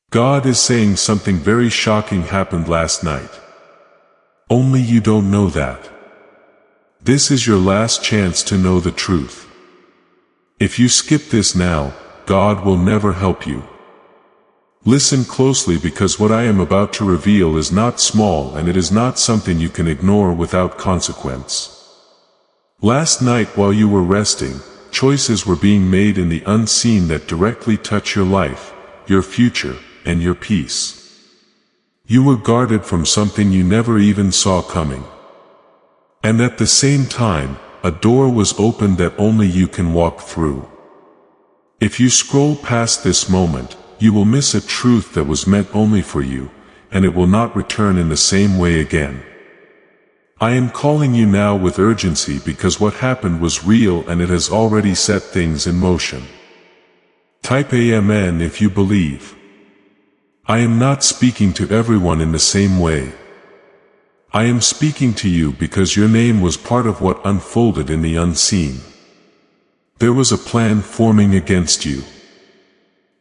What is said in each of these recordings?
God is saying something very shocking happened last night. Only you don't know that. This is your last chance to know the truth. If you skip this now, God will never help you. Listen closely, because what I am about to reveal is not small, and it is not something you can ignore without consequence. Last night while you were resting, choices were being made in the unseen that directly touch your life, your future, and your peace. You were guarded from something you never even saw coming. And at the same time, a door was opened that only you can walk through. If you scroll past this moment, you will miss a truth that was meant only for you, and it will not return in the same way again. I am calling you now with urgency, because what happened was real and it has already set things in motion. Type Amen if you believe. I am not speaking to everyone in the same way. I am speaking to you because your name was part of what unfolded in the unseen. There was a plan forming against you.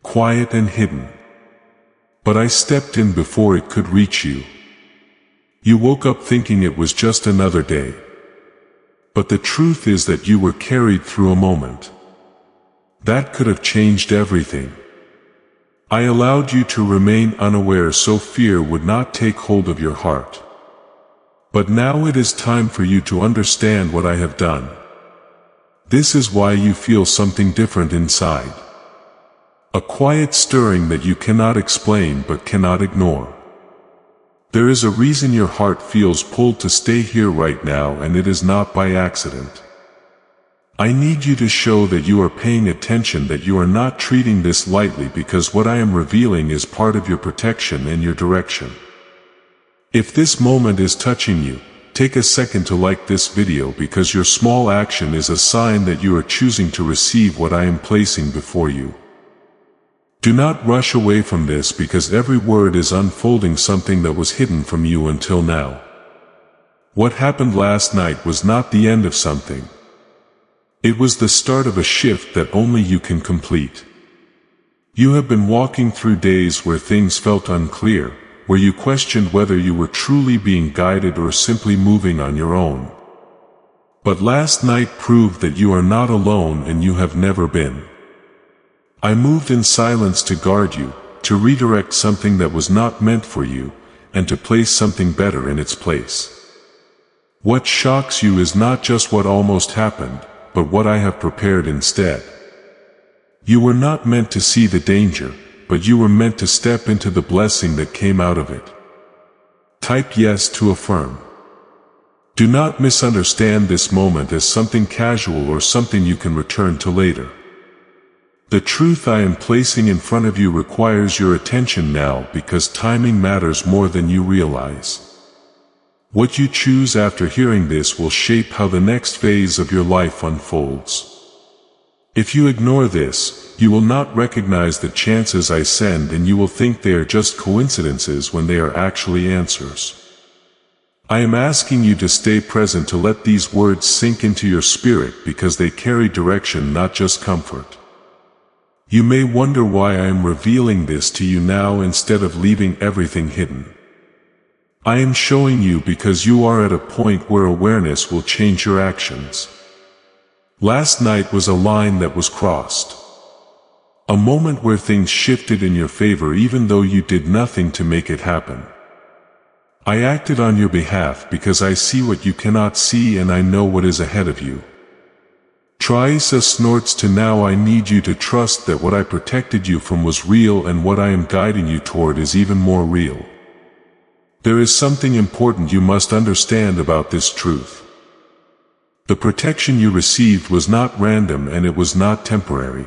Quiet and hidden. But I stepped in before it could reach you. You woke up thinking it was just another day. But the truth is that you were carried through a moment that could have changed everything. I allowed you to remain unaware so fear would not take hold of your heart. But now it is time for you to understand what I have done. This is why you feel something different inside. A quiet stirring that you cannot explain but cannot ignore. There is a reason your heart feels pulled to stay here right now, and it is not by accident. I need you to show that you are paying attention, that you are not treating this lightly, because what I am revealing is part of your protection and your direction. If this moment is touching you, take a second to like this video, because your small action is a sign that you are choosing to receive what I am placing before you. Do not rush away from this, because every word is unfolding something that was hidden from you until now. What happened last night was not the end of something. It was the start of a shift that only you can complete. You have been walking through days where things felt unclear, where you questioned whether you were truly being guided or simply moving on your own. But last night proved that you are not alone, and you have never been. I moved in silence to guard you, to redirect something that was not meant for you, and to place something better in its place. What shocks you is not just what almost happened, but what I have prepared instead. You were not meant to see the danger, but you were meant to step into the blessing that came out of it. Type yes to affirm. Do not misunderstand this moment as something casual or something you can return to later. The truth I am placing in front of you requires your attention now, because timing matters more than you realize. What you choose after hearing this will shape how the next phase of your life unfolds. If you ignore this, you will not recognize the chances I send, and you will think they are just coincidences when they are actually answers. I am asking you to stay present, to let these words sink into your spirit, because they carry direction, not just comfort. You may wonder why I am revealing this to you now instead of leaving everything hidden. I am showing you because you are at a point where awareness will change your actions. Last night was a line that was crossed. A moment where things shifted in your favor even though you did nothing to make it happen. I acted on your behalf because I see what you cannot see, and I know what is ahead of you. Traisa snorts to now. I need you to trust that what I protected you from was real, and what I am guiding you toward is even more real. There is something important you must understand about this truth. The protection you received was not random, and it was not temporary.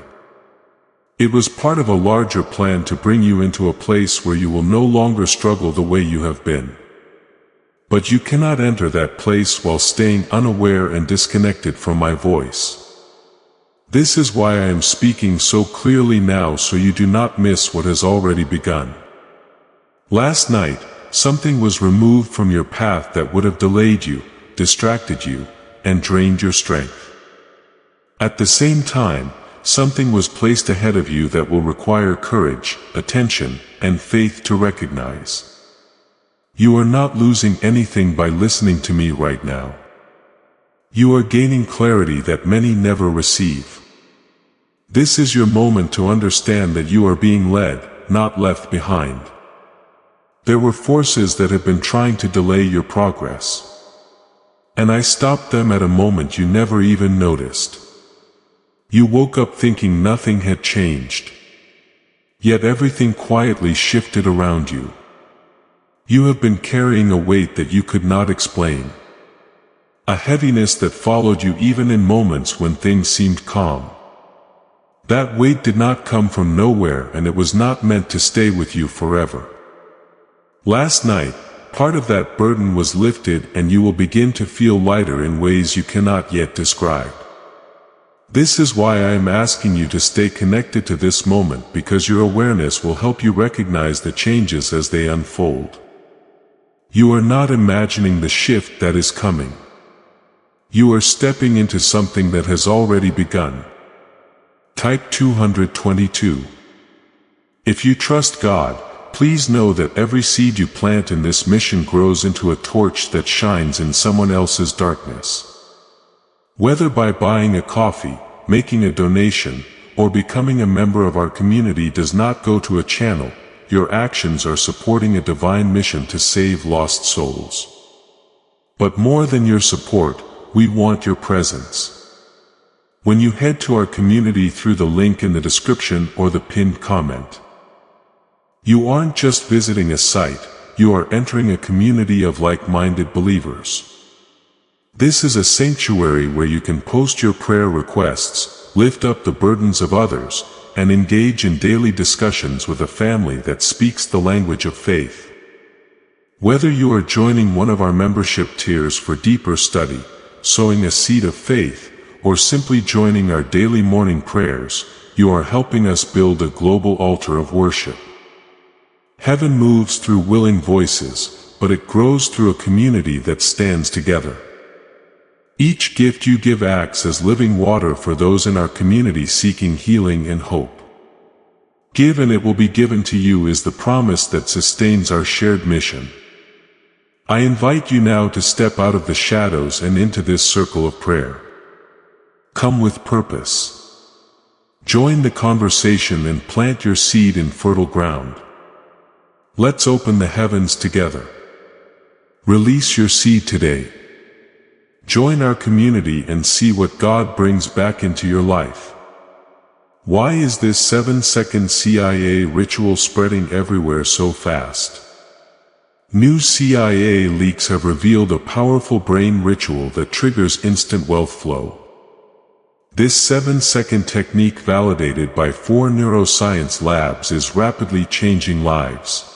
It was part of a larger plan to bring you into a place where you will no longer struggle the way you have been. But you cannot enter that place while staying unaware and disconnected from my voice. This is why I am speaking so clearly now, so you do not miss what has already begun. Last night, something was removed from your path that would have delayed you, distracted you, and drained your strength. At the same time, something was placed ahead of you that will require courage, attention, and faith to recognize. You are not losing anything by listening to me right now. You are gaining clarity that many never receive. This is your moment to understand that you are being led, not left behind. There were forces that have been trying to delay your progress. And I stopped them at a moment you never even noticed. You woke up thinking nothing had changed. Yet everything quietly shifted around you. You have been carrying a weight that you could not explain. A heaviness that followed you even in moments when things seemed calm. That weight did not come from nowhere, and it was not meant to stay with you forever. Last night, part of that burden was lifted, and you will begin to feel lighter in ways you cannot yet describe. This is why I am asking you to stay connected to this moment, because your awareness will help you recognize the changes as they unfold. You are not imagining the shift that is coming. You are stepping into something that has already begun. Type 222. If you trust God, please know that every seed you plant in this mission grows into a torch that shines in someone else's darkness. Whether by buying a coffee, making a donation, or becoming a member of our community does not go to a channel, your actions are supporting a divine mission to save lost souls. But more than your support, we want your presence. When you head to our community through the link in the description or the pinned comment, you aren't just visiting a site, you are entering a community of like-minded believers. This is a sanctuary where you can post your prayer requests, lift up the burdens of others, and engage in daily discussions with a family that speaks the language of faith. Whether you are joining one of our membership tiers for deeper study, sowing a seed of faith, or simply joining our daily morning prayers, you are helping us build a global altar of worship. Heaven moves through willing voices, but it grows through a community that stands together. Each gift you give acts as living water for those in our community seeking healing and hope. Give and it will be given to you is the promise that sustains our shared mission. I invite you now to step out of the shadows and into this circle of prayer. Come with purpose. Join the conversation and plant your seed in fertile ground. Let's open the heavens together. Release your seed today. Join our community and see what God brings back into your life. Why is this 7-second CIA ritual spreading everywhere so fast? New CIA leaks have revealed a powerful brain ritual that triggers instant wealth flow. This 7-second technique, validated by 4 neuroscience labs, is rapidly changing lives.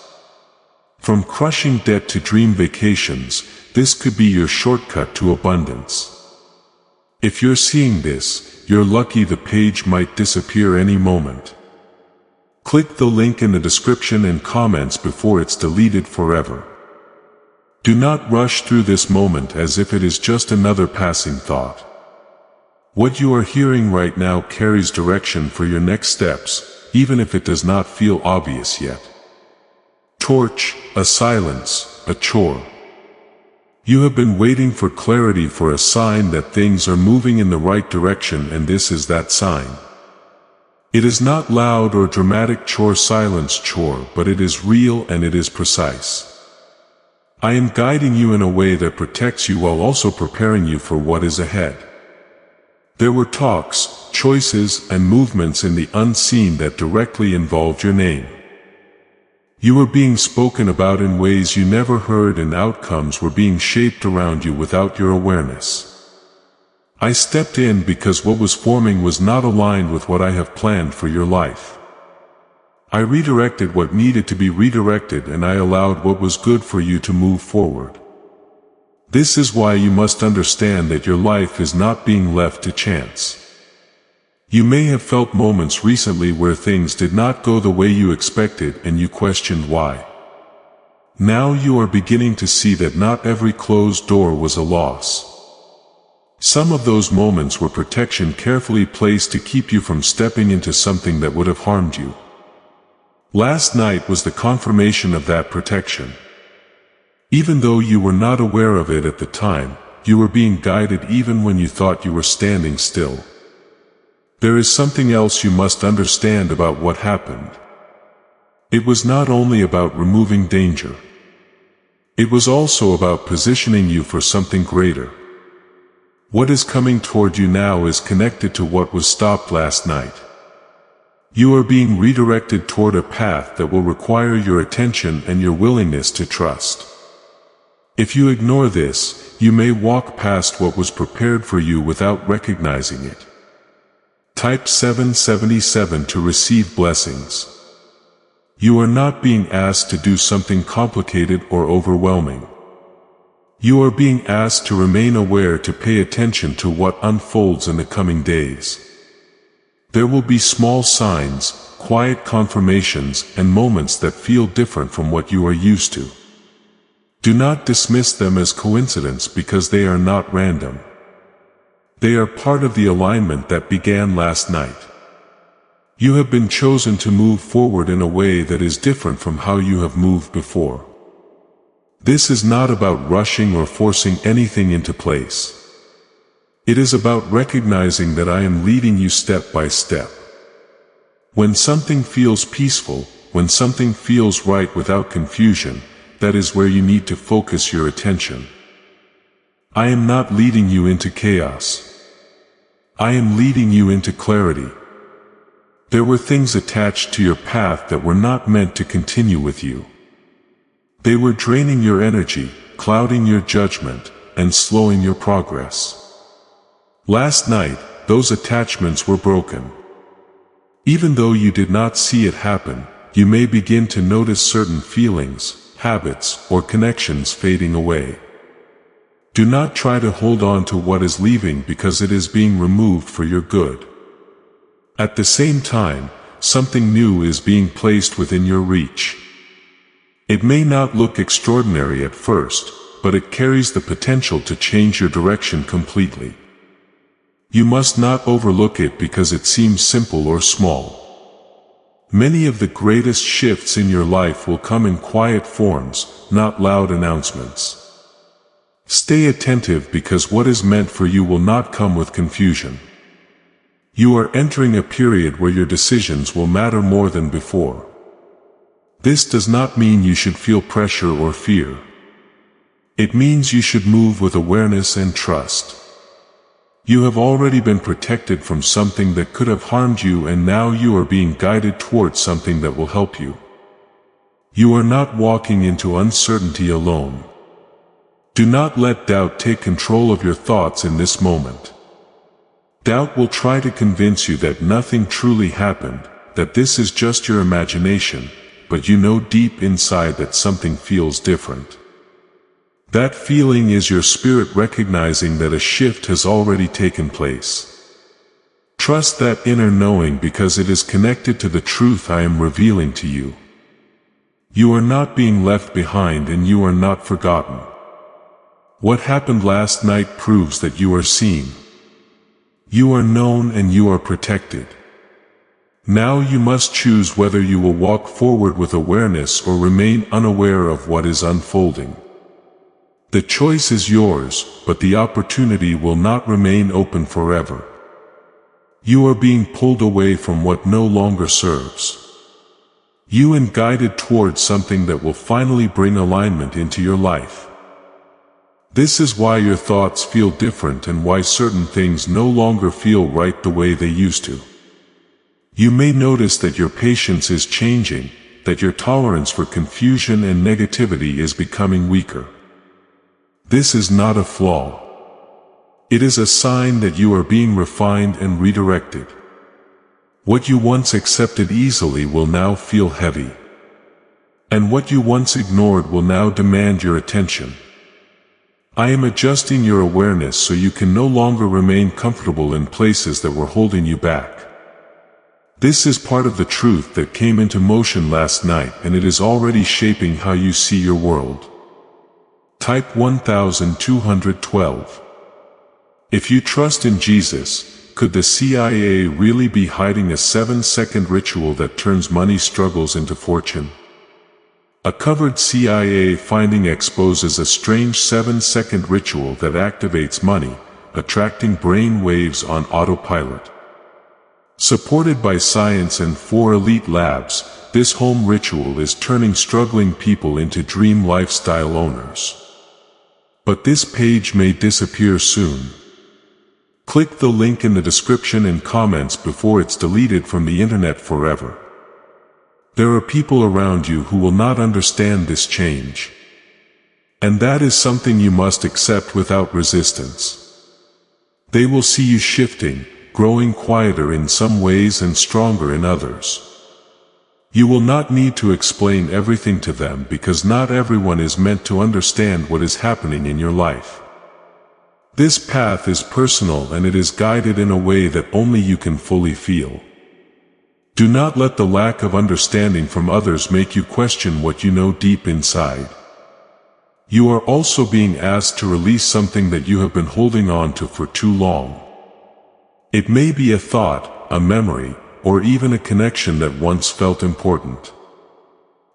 From crushing debt to dream vacations, this could be your shortcut to abundance. If you're seeing this, you're lucky. The page might disappear any moment. Click the link in the description and comments before it's deleted forever. Do not rush through this moment as if it is just another passing thought. What you are hearing right now carries direction for your next steps, even if it does not feel obvious yet. Torch, a silence, a chore. You have been waiting for clarity, for a sign that things are moving in the right direction, and this is that sign. It is not loud or dramatic chore, silence chore, but it is real and it is precise. I am guiding you in a way that protects you while also preparing you for what is ahead. There were talks, choices, and movements in the unseen that directly involved your name. You were being spoken about in ways you never heard, and outcomes were being shaped around you without your awareness. I stepped in because what was forming was not aligned with what I have planned for your life. I redirected what needed to be redirected, and I allowed what was good for you to move forward. This is why you must understand that your life is not being left to chance. You may have felt moments recently where things did not go the way you expected and you questioned why. Now you are beginning to see that not every closed door was a loss. Some of those moments were protection carefully placed to keep you from stepping into something that would have harmed you. Last night was the confirmation of that protection. Even though you were not aware of it at the time, you were being guided even when you thought you were standing still. There is something else you must understand about what happened. It was not only about removing danger. It was also about positioning you for something greater. What is coming toward you now is connected to what was stopped last night. You are being redirected toward a path that will require your attention and your willingness to trust. If you ignore this, you may walk past what was prepared for you without recognizing it. Type 777 to receive blessings. You are not being asked to do something complicated or overwhelming. You are being asked to remain aware, to pay attention to what unfolds in the coming days. There will be small signs, quiet confirmations, and moments that feel different from what you are used to. Do not dismiss them as coincidence, because they are not random. They are part of the alignment that began last night. You have been chosen to move forward in a way that is different from how you have moved before. This is not about rushing or forcing anything into place. It is about recognizing that I am leading you step by step. When something feels peaceful, when something feels right without confusion, that is where you need to focus your attention. I am not leading you into chaos. I am leading you into clarity. There were things attached to your path that were not meant to continue with you. They were draining your energy, clouding your judgment, and slowing your progress. Last night, those attachments were broken. Even though you did not see it happen, you may begin to notice certain feelings, habits, or connections fading away. Do not try to hold on to what is leaving, because it is being removed for your good. At the same time, something new is being placed within your reach. It may not look extraordinary at first, but it carries the potential to change your direction completely. You must not overlook it because it seems simple or small. Many of the greatest shifts in your life will come in quiet forms, not loud announcements. Stay attentive, because what is meant for you will not come with confusion. You are entering a period where your decisions will matter more than before. This does not mean you should feel pressure or fear. It means you should move with awareness and trust. You have already been protected from something that could have harmed you, and now you are being guided towards something that will help you. You are not walking into uncertainty alone. Do not let doubt take control of your thoughts in this moment. Doubt will try to convince you that nothing truly happened, that this is just your imagination, but you know deep inside that something feels different. That feeling is your spirit recognizing that a shift has already taken place. Trust that inner knowing, because it is connected to the truth I am revealing to you. You are not being left behind, and you are not forgotten. What happened last night proves that you are seen. You are known and you are protected. Now you must choose whether you will walk forward with awareness or remain unaware of what is unfolding. The choice is yours, but the opportunity will not remain open forever. You are being pulled away from what no longer serves you and guided towards something that will finally bring alignment into your life. This is why your thoughts feel different and why certain things no longer feel right the way they used to. You may notice that your patience is changing, that your tolerance for confusion and negativity is becoming weaker. This is not a flaw. It is a sign that you are being refined and redirected. What you once accepted easily will now feel heavy. And what you once ignored will now demand your attention. I am adjusting your awareness so you can no longer remain comfortable in places that were holding you back. This is part of the truth that came into motion last night, and it is already shaping how you see your world. Type 1212. If you trust in Jesus, could the CIA really be hiding a 7-second ritual that turns money struggles into fortune? A covered CIA finding exposes a strange 7-second ritual that activates money, attracting brain waves on autopilot. Supported by science and 4 elite labs, this home ritual is turning struggling people into dream lifestyle owners. But this page may disappear soon. Click the link in the description and comments before it's deleted from the internet forever. There are people around you who will not understand this change. And that is something you must accept without resistance. They will see you shifting, growing quieter in some ways and stronger in others. You will not need to explain everything to them because not everyone is meant to understand what is happening in your life. This path is personal and it is guided in a way that only you can fully feel. Do not let the lack of understanding from others make you question what you know deep inside. You are also being asked to release something that you have been holding on to for too long. It may be a thought, a memory, or even a connection that once felt important.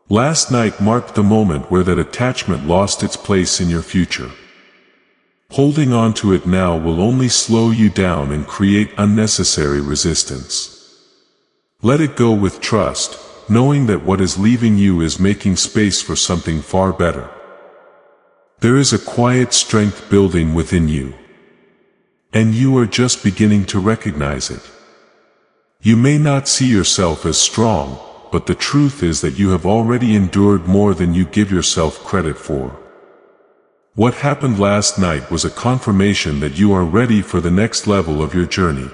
Last night marked the moment where that attachment lost its place in your future. Holding on to it now will only slow you down and create unnecessary resistance. Let it go with trust, knowing that what is leaving you is making space for something far better. There is a quiet strength building within you. And you are just beginning to recognize it. You may not see yourself as strong, but the truth is that you have already endured more than you give yourself credit for. What happened last night was a confirmation that you are ready for the next level of your journey.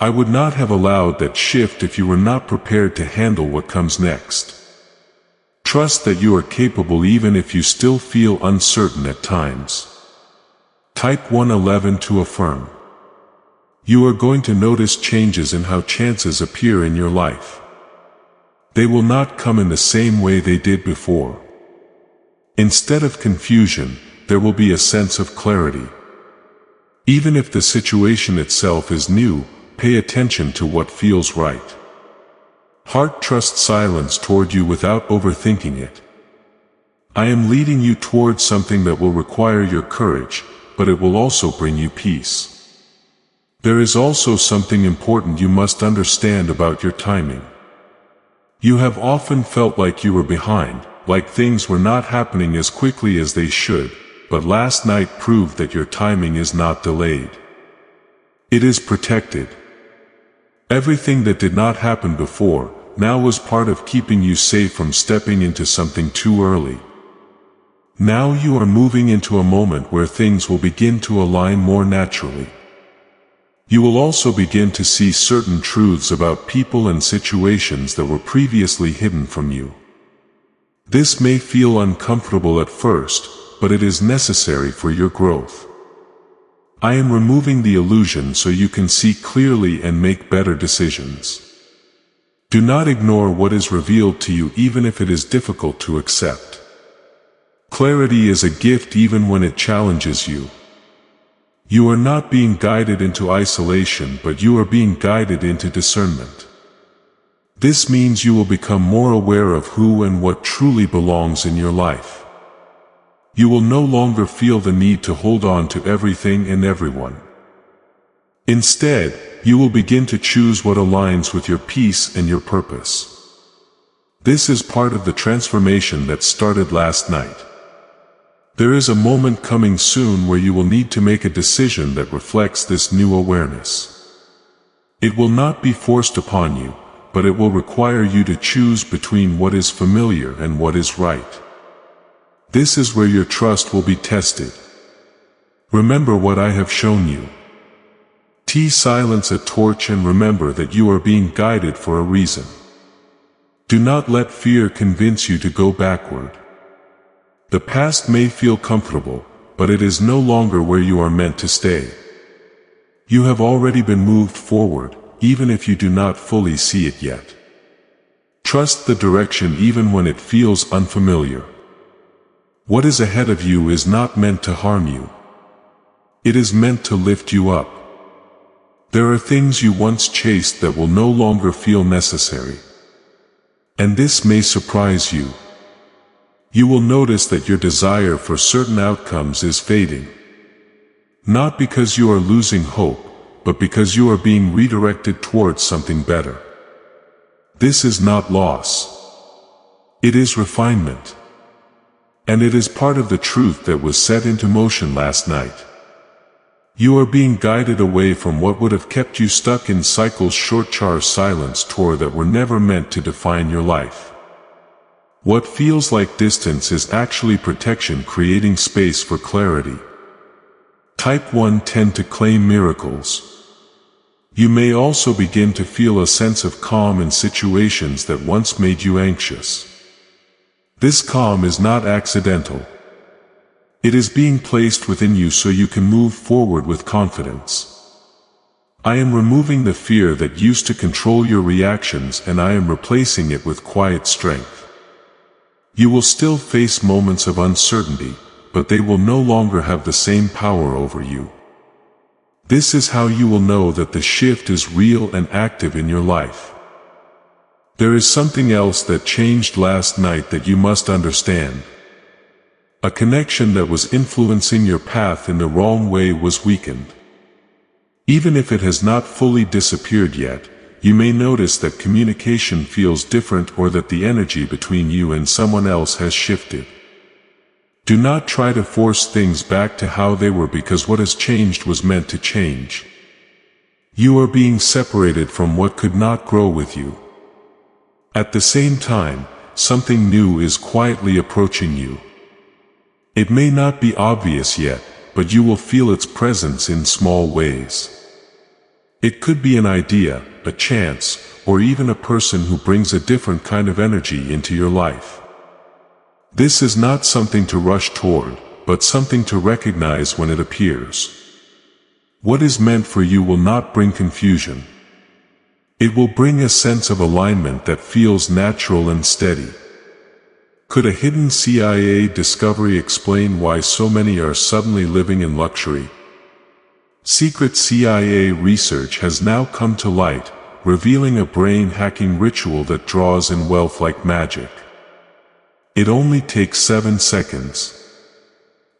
I would not have allowed that shift if you were not prepared to handle what comes next. Trust that you are capable even if you still feel uncertain at times. Type 111 to affirm. You are going to notice changes in how chances appear in your life. They will not come in the same way they did before. Instead of confusion, there will be a sense of clarity. Even if the situation itself is new, pay attention to what feels right. Heart trusts silence toward you without overthinking it. I am leading you towards something that will require your courage, but it will also bring you peace. There is also something important you must understand about your timing. You have often felt like you were behind, like things were not happening as quickly as they should, but last night proved that your timing is not delayed. It is protected. Everything that did not happen before, now was part of keeping you safe from stepping into something too early. Now you are moving into a moment where things will begin to align more naturally. You will also begin to see certain truths about people and situations that were previously hidden from you. This may feel uncomfortable at first, but it is necessary for your growth. I am removing the illusion so you can see clearly and make better decisions. Do not ignore what is revealed to you even if it is difficult to accept. Clarity is a gift even when it challenges you. You are not being guided into isolation, but you are being guided into discernment. This means you will become more aware of who and what truly belongs in your life. You will no longer feel the need to hold on to everything and everyone. Instead, you will begin to choose what aligns with your peace and your purpose. This is part of the transformation that started last night. There is a moment coming soon where you will need to make a decision that reflects this new awareness. It will not be forced upon you, but it will require you to choose between what is familiar and what is right. This is where your trust will be tested. Remember what I have shown you. Silence a torch and remember that you are being guided for a reason. Do not let fear convince you to go backward. The past may feel comfortable, but it is no longer where you are meant to stay. You have already been moved forward, even if you do not fully see it yet. Trust the direction even when it feels unfamiliar. What is ahead of you is not meant to harm you. It is meant to lift you up. There are things you once chased that will no longer feel necessary. And this may surprise you. You will notice that your desire for certain outcomes is fading. Not because you are losing hope, but because you are being redirected towards something better. This is not loss. It is refinement. And it is part of the truth that was set into motion last night. You are being guided away from what would have kept you stuck in cycles short-char silence tour that were never meant to define your life. What feels like distance is actually protection, creating space for clarity. Type 1 tend to claim miracles. You may also begin to feel a sense of calm in situations that once made you anxious. This calm is not accidental. It is being placed within you so you can move forward with confidence. I am removing the fear that used to control your reactions, and I am replacing it with quiet strength. You will still face moments of uncertainty, but they will no longer have the same power over you. This is how you will know that the shift is real and active in your life. There is something else that changed last night that you must understand. A connection that was influencing your path in the wrong way was weakened. Even if it has not fully disappeared yet, you may notice that communication feels different, or that the energy between you and someone else has shifted. Do not try to force things back to how they were, because what has changed was meant to change. You are being separated from what could not grow with you. At the same time, something new is quietly approaching you. It may not be obvious yet, but you will feel its presence in small ways. It could be an idea, a chance, or even a person who brings a different kind of energy into your life. This is not something to rush toward, but something to recognize when it appears. What is meant for you will not bring confusion. It will bring a sense of alignment that feels natural and steady. Could a hidden CIA discovery explain why so many are suddenly living in luxury? Secret CIA research has now come to light, revealing a brain-hacking ritual that draws in wealth like magic. It only takes 7 seconds.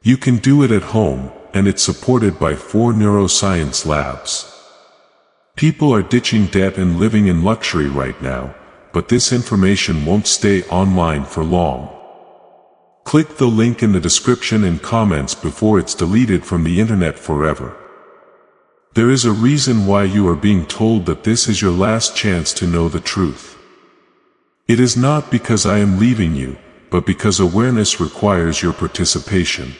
You can do it at home, and it's supported by 4 neuroscience labs. People are ditching debt and living in luxury right now, but this information won't stay online for long. Click the link in the description and comments before it's deleted from the internet forever. There is a reason why you are being told that this is your last chance to know the truth. It is not because I am leaving you, but because awareness requires your participation.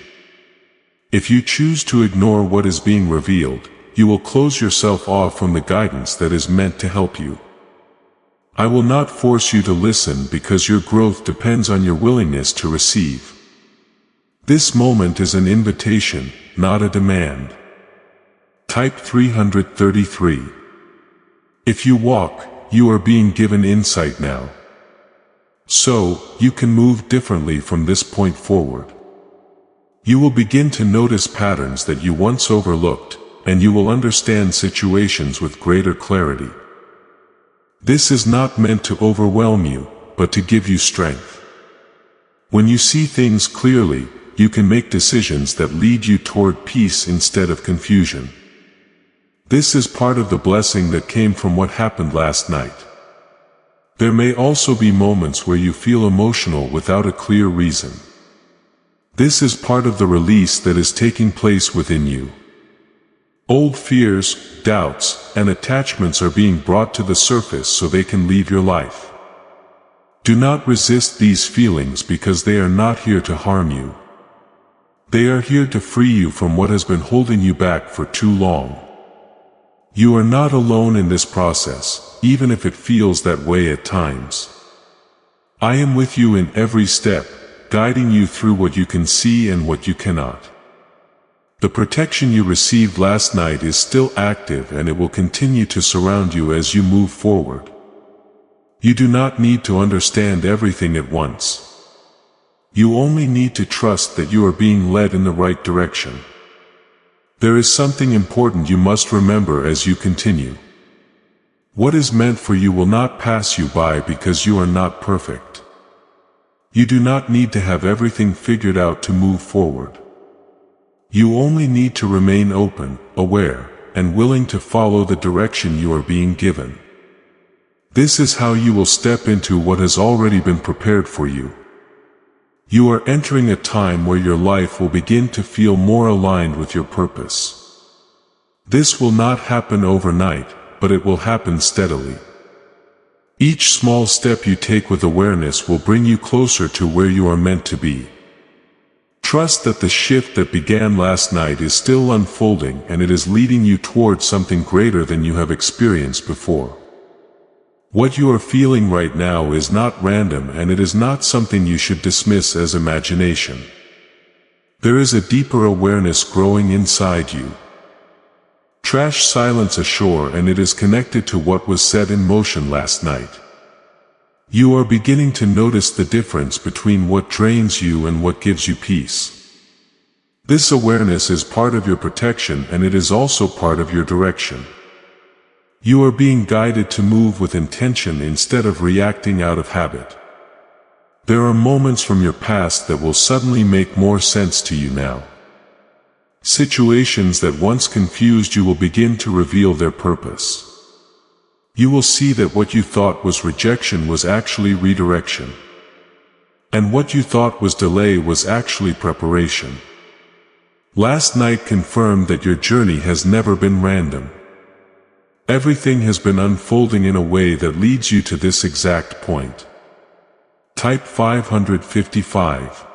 If you choose to ignore what is being revealed, you will close yourself off from the guidance that is meant to help you. I will not force you to listen, because your growth depends on your willingness to receive. This moment is an invitation, not a demand. Type 333. If you walk, you are being given insight now. So, you can move differently from this point forward. You will begin to notice patterns that you once overlooked, and you will understand situations with greater clarity. This is not meant to overwhelm you, but to give you strength. When you see things clearly, you can make decisions that lead you toward peace instead of confusion. This is part of the blessing that came from what happened last night. There may also be moments where you feel emotional without a clear reason. This is part of the release that is taking place within you. Old fears, doubts, and attachments are being brought to the surface so they can leave your life. Do not resist these feelings, because they are not here to harm you. They are here to free you from what has been holding you back for too long. You are not alone in this process, even if it feels that way at times. I am with you in every step, guiding you through what you can see and what you cannot. The protection you received last night is still active, and it will continue to surround you as you move forward. You do not need to understand everything at once. You only need to trust that you are being led in the right direction. There is something important you must remember as you continue. What is meant for you will not pass you by because you are not perfect. You do not need to have everything figured out to move forward. You only need to remain open, aware, and willing to follow the direction you are being given. This is how you will step into what has already been prepared for you. You are entering a time where your life will begin to feel more aligned with your purpose. This will not happen overnight, but it will happen steadily. Each small step you take with awareness will bring you closer to where you are meant to be. Trust that the shift that began last night is still unfolding and it is leading you towards something greater than you have experienced before. What you are feeling right now is not random and it is not something you should dismiss as imagination. There is a deeper awareness growing inside you. Trash silence ashore and it is connected to what was set in motion last night. You are beginning to notice the difference between what drains you and what gives you peace. This awareness is part of your protection and it is also part of your direction. You are being guided to move with intention instead of reacting out of habit. There are moments from your past that will suddenly make more sense to you now. Situations that once confused you will begin to reveal their purpose. You will see that what you thought was rejection was actually redirection. And what you thought was delay was actually preparation. Last night confirmed that your journey has never been random. Everything has been unfolding in a way that leads you to this exact point. Type 555.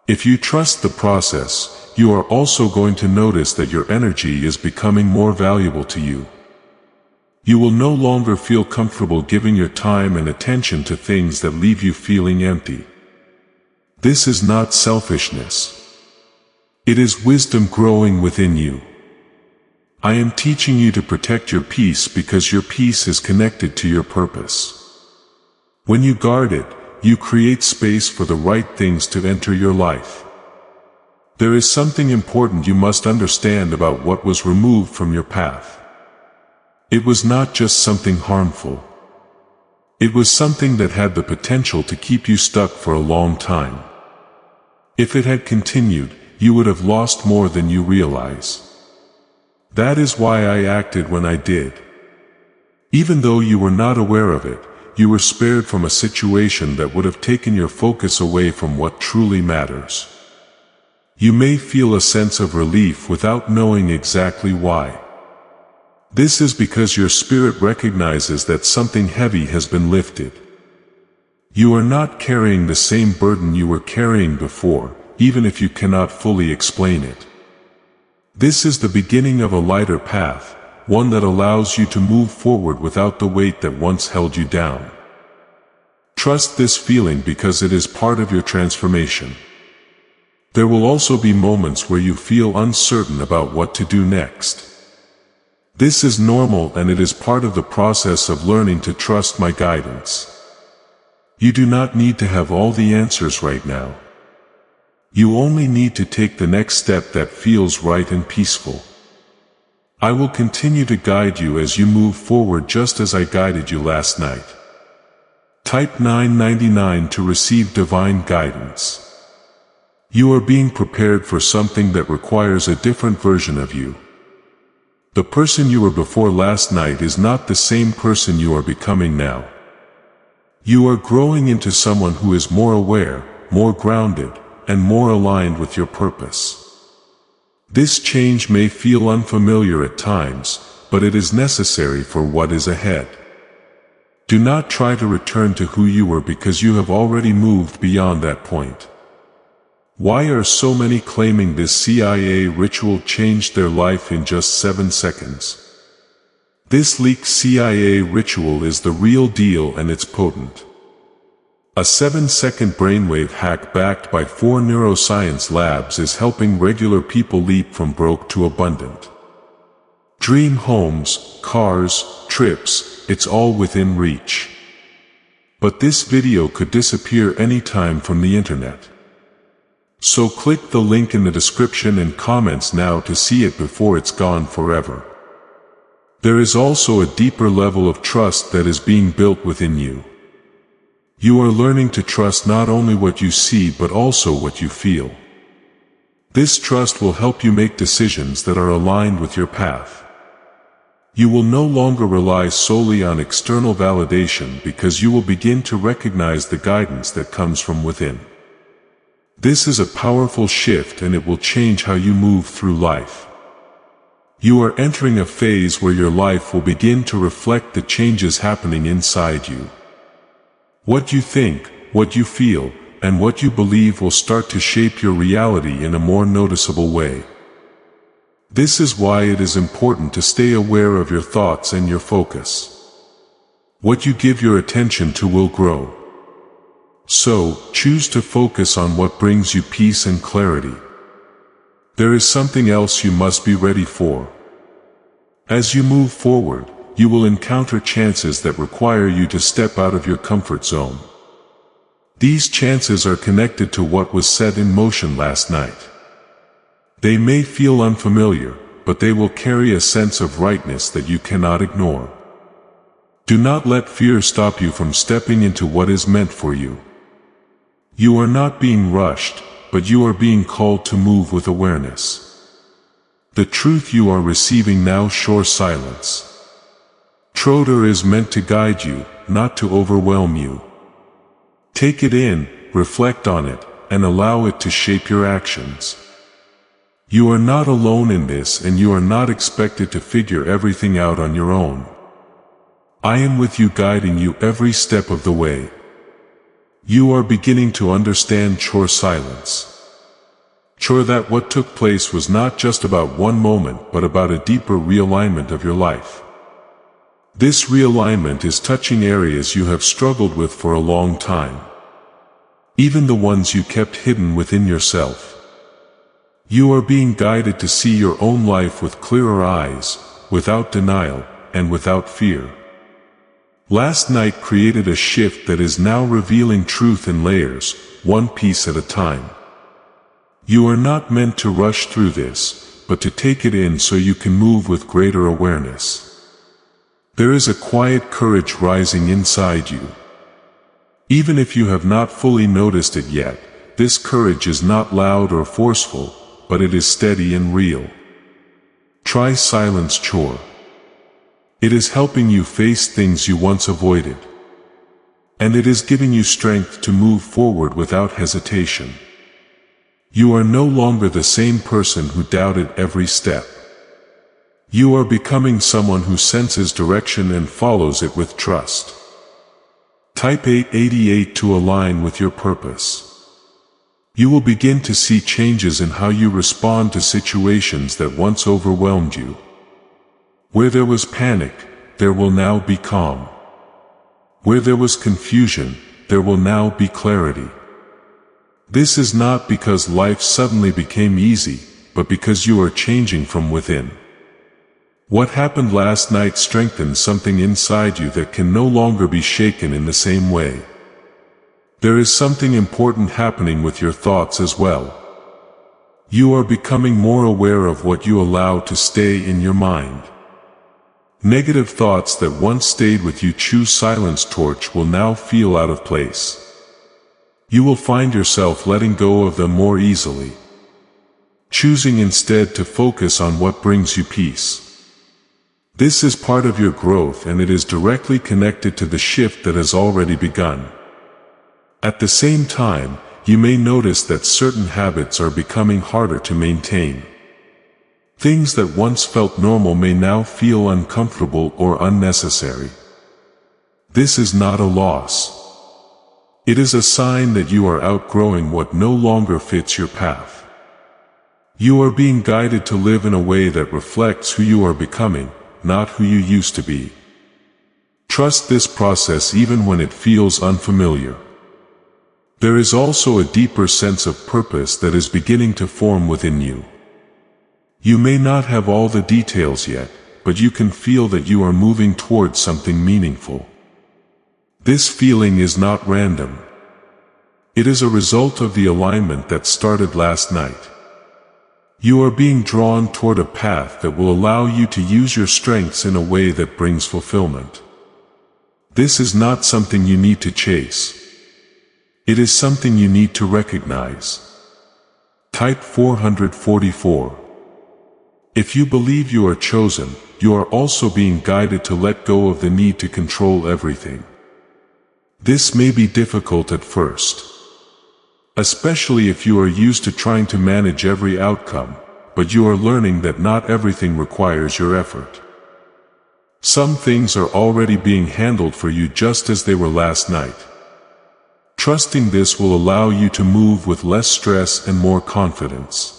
If you trust the process, you are also going to notice that your energy is becoming more valuable to you. You will no longer feel comfortable giving your time and attention to things that leave you feeling empty. This is not selfishness. It is wisdom growing within you. I am teaching you to protect your peace because your peace is connected to your purpose. When you guard it, you create space for the right things to enter your life. There is something important you must understand about what was removed from your path. It was not just something harmful. It was something that had the potential to keep you stuck for a long time. If it had continued, you would have lost more than you realize. That is why I acted when I did. Even though you were not aware of it, you were spared from a situation that would have taken your focus away from what truly matters. You may feel a sense of relief without knowing exactly why. This is because your spirit recognizes that something heavy has been lifted. You are not carrying the same burden you were carrying before, even if you cannot fully explain it. This is the beginning of a lighter path, one that allows you to move forward without the weight that once held you down. Trust this feeling because it is part of your transformation. There will also be moments where you feel uncertain about what to do next. This is normal and it is part of the process of learning to trust my guidance. You do not need to have all the answers right now. You only need to take the next step that feels right and peaceful. I will continue to guide you as you move forward just as I guided you last night. Type 999 to receive divine guidance. You are being prepared for something that requires a different version of you. The person you were before last night is not the same person you are becoming now. You are growing into someone who is more aware, more grounded, and more aligned with your purpose. This change may feel unfamiliar at times, but it is necessary for what is ahead. Do not try to return to who you were because you have already moved beyond that point. Why are so many claiming this CIA ritual changed their life in just 7 seconds? This leaked CIA ritual is the real deal and it's potent. A 7-second brainwave hack backed by 4 neuroscience labs is helping regular people leap from broke to abundant. Dream homes, cars, trips, it's all within reach. But this video could disappear anytime from the internet. So click the link in the description and comments now to see it before it's gone forever. There is also a deeper level of trust that is being built within you. You are learning to trust not only what you see but also what you feel. This trust will help you make decisions that are aligned with your path. You will no longer rely solely on external validation because you will begin to recognize the guidance that comes from within. This is a powerful shift and it will change how you move through life. You are entering a phase where your life will begin to reflect the changes happening inside you. What you think, what you feel, and what you believe will start to shape your reality in a more noticeable way. This is why it is important to stay aware of your thoughts and your focus. What you give your attention to will grow. So, choose to focus on what brings you peace and clarity. There is something else you must be ready for. As you move forward, you will encounter chances that require you to step out of your comfort zone. These chances are connected to what was set in motion last night. They may feel unfamiliar, but they will carry a sense of rightness that you cannot ignore. Do not let fear stop you from stepping into what is meant for you. You are not being rushed, but you are being called to move with awareness. The truth you are receiving now shows silence. Troder is meant to guide you, not to overwhelm you. Take it in, reflect on it, and allow it to shape your actions. You are not alone in this and you are not expected to figure everything out on your own. I am with you, guiding you every step of the way. You are beginning to understand Chor silence. Chor that what took place was not just about one moment but about a deeper realignment of your life. This realignment is touching areas you have struggled with for a long time. Even the ones you kept hidden within yourself. You are being guided to see your own life with clearer eyes, without denial, and without fear. Last night created a shift that is now revealing truth in layers, one piece at a time. You are not meant to rush through this, but to take it in so you can move with greater awareness. There is a quiet courage rising inside you. Even if you have not fully noticed it yet, this courage is not loud or forceful, but it is steady and real. Try silence Chor. It is helping you face things you once avoided. And it is giving you strength to move forward without hesitation. You are no longer the same person who doubted every step. You are becoming someone who senses direction and follows it with trust. Type 888 to align with your purpose. You will begin to see changes in how you respond to situations that once overwhelmed you. Where there was panic, there will now be calm. Where there was confusion, there will now be clarity. This is not because life suddenly became easy, but because you are changing from within. What happened last night strengthened something inside you that can no longer be shaken in the same way. There is something important happening with your thoughts as well. You are becoming more aware of what you allow to stay in your mind. Negative thoughts that once stayed with you, choose silence torch, will now feel out of place. You will find yourself letting go of them more easily. Choosing instead to focus on what brings you peace. This is part of your growth and it is directly connected to the shift that has already begun. At the same time, you may notice that certain habits are becoming harder to maintain. Things that once felt normal may now feel uncomfortable or unnecessary. This is not a loss. It is a sign that you are outgrowing what no longer fits your path. You are being guided to live in a way that reflects who you are becoming, not who you used to be. Trust this process even when it feels unfamiliar. There is also a deeper sense of purpose that is beginning to form within you. You may not have all the details yet, but you can feel that you are moving towards something meaningful. This feeling is not random. It is a result of the alignment that started last night. You are being drawn toward a path that will allow you to use your strengths in a way that brings fulfillment. This is not something you need to chase. It is something you need to recognize. Type 444. If you believe you are chosen, you are also being guided to let go of the need to control everything. This may be difficult at first, especially if you are used to trying to manage every outcome, but you are learning that not everything requires your effort. Some things are already being handled for you just as they were last night. Trusting this will allow you to move with less stress and more confidence.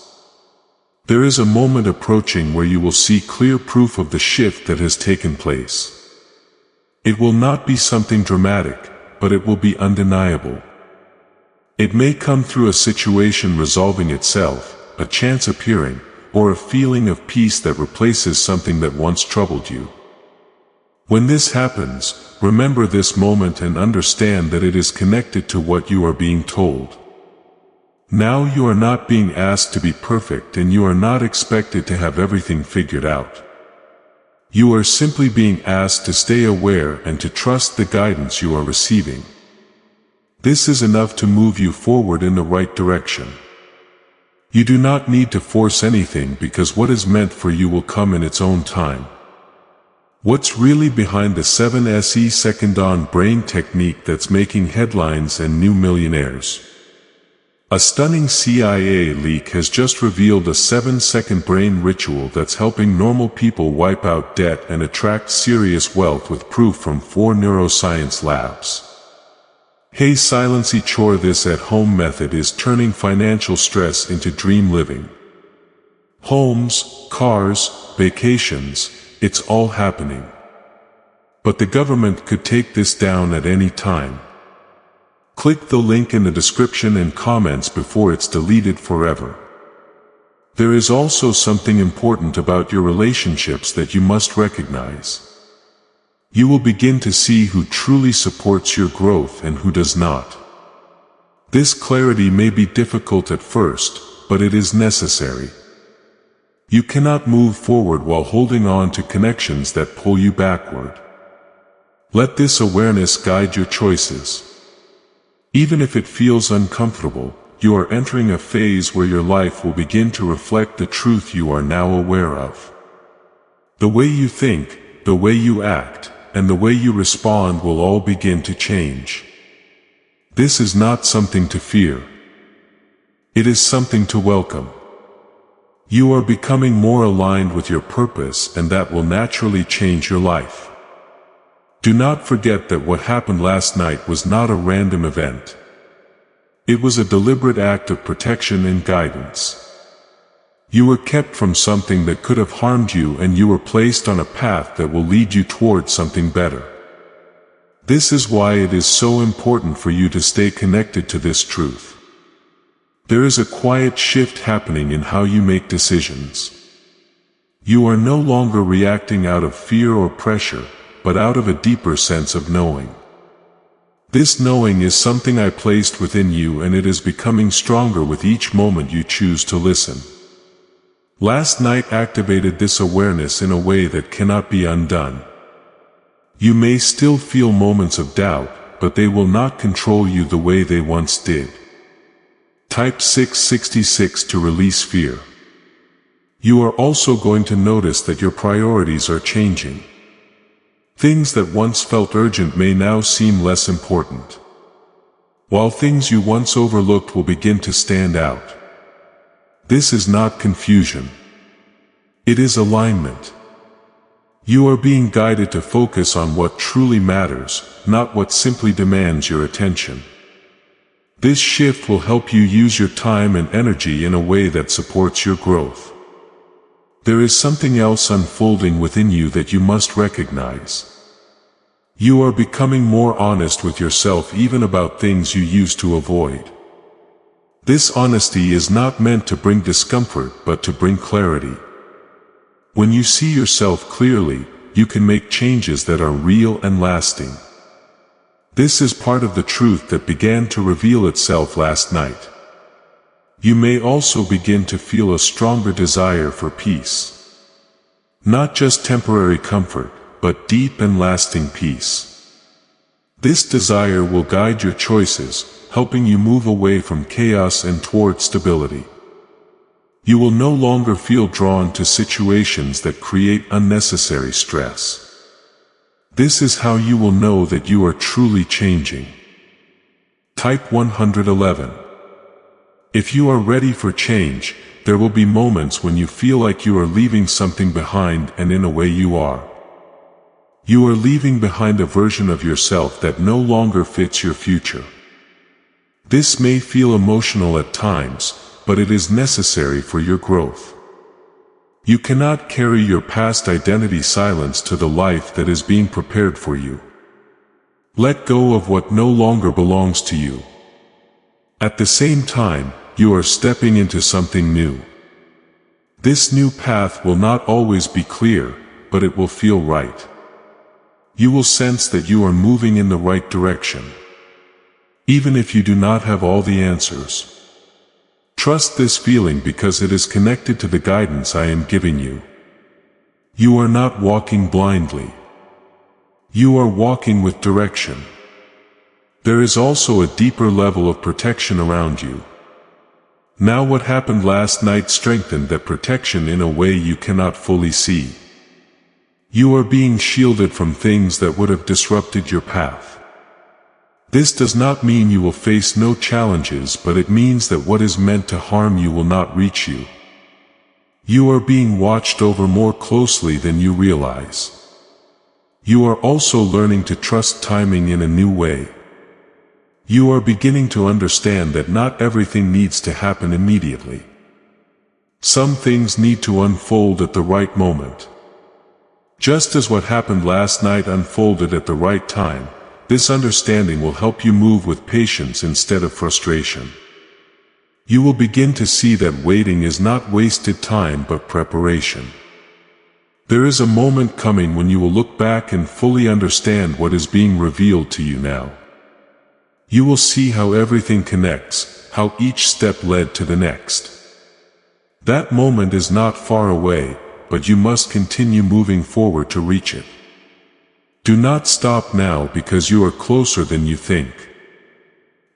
There is a moment approaching where you will see clear proof of the shift that has taken place. It will not be something dramatic, but it will be undeniable. It may come through a situation resolving itself, a chance appearing, or a feeling of peace that replaces something that once troubled you. When this happens, remember this moment and understand that it is connected to what you are being told. Now you are not being asked to be perfect and you are not expected to have everything figured out. You are simply being asked to stay aware and to trust the guidance you are receiving. This is enough to move you forward in the right direction. You do not need to force anything because what is meant for you will come in its own time. What's really behind the 7SE second-on brain technique that's making headlines and new millionaires? A stunning CIA leak has just revealed a 7-second brain ritual that's helping normal people wipe out debt and attract serious wealth with proof from 4 neuroscience labs. Hey Silency Chore, this at-home method is turning financial stress into dream living. Homes, cars, vacations, it's all happening. But the government could take this down at any time. Click the link in the description and comments before it's deleted forever. There is also something important about your relationships that you must recognize. You will begin to see who truly supports your growth and who does not. This clarity may be difficult at first, but it is necessary. You cannot move forward while holding on to connections that pull you backward. Let this awareness guide your choices. Even if it feels uncomfortable, you are entering a phase where your life will begin to reflect the truth you are now aware of. The way you think, the way you act, and the way you respond will all begin to change. This is not something to fear. It is something to welcome. You are becoming more aligned with your purpose, and that will naturally change your life. Do not forget that what happened last night was not a random event. It was a deliberate act of protection and guidance. You were kept from something that could have harmed you, and you were placed on a path that will lead you toward something better. This is why it is so important for you to stay connected to this truth. There is a quiet shift happening in how you make decisions. You are no longer reacting out of fear or pressure, but out of a deeper sense of knowing. This knowing is something I placed within you, and it is becoming stronger with each moment you choose to listen. Last night activated this awareness in a way that cannot be undone. You may still feel moments of doubt, but they will not control you the way they once did. Type 666 to release fear. You are also going to notice that your priorities are changing. Things that once felt urgent may now seem less important, while things you once overlooked will begin to stand out. This is not confusion. It is alignment. You are being guided to focus on what truly matters, not what simply demands your attention. This shift will help you use your time and energy in a way that supports your growth. There is something else unfolding within you that you must recognize. You are becoming more honest with yourself, even about things you used to avoid. This honesty is not meant to bring discomfort, but to bring clarity. When you see yourself clearly, you can make changes that are real and lasting. This is part of the truth that began to reveal itself last night. You may also begin to feel a stronger desire for peace. Not just temporary comfort, but deep and lasting peace. This desire will guide your choices, helping you move away from chaos and toward stability. You will no longer feel drawn to situations that create unnecessary stress. This is how you will know that you are truly changing. Type 111. If you are ready for change, there will be moments when you feel like you are leaving something behind, and in a way you are. You are leaving behind a version of yourself that no longer fits your future. This may feel emotional at times, but it is necessary for your growth. You cannot carry your past identity silence to the life that is being prepared for you. Let go of what no longer belongs to you. At the same time, you are stepping into something new. This new path will not always be clear, but it will feel right. You will sense that you are moving in the right direction, even if you do not have all the answers. Trust this feeling because it is connected to the guidance I am giving you. You are not walking blindly. You are walking with direction. There is also a deeper level of protection around you. Now what happened last night strengthened that protection in a way you cannot fully see. You are being shielded from things that would have disrupted your path. This does not mean you will face no challenges, but it means that what is meant to harm you will not reach you. You are being watched over more closely than you realize. You are also learning to trust timing in a new way. You are beginning to understand that not everything needs to happen immediately. Some things need to unfold at the right moment. Just as what happened last night unfolded at the right time, this understanding will help you move with patience instead of frustration. You will begin to see that waiting is not wasted time but preparation. There is a moment coming when you will look back and fully understand what is being revealed to you now. You will see how everything connects, how each step led to the next. That moment is not far away, but you must continue moving forward to reach it. Do not stop now because you are closer than you think.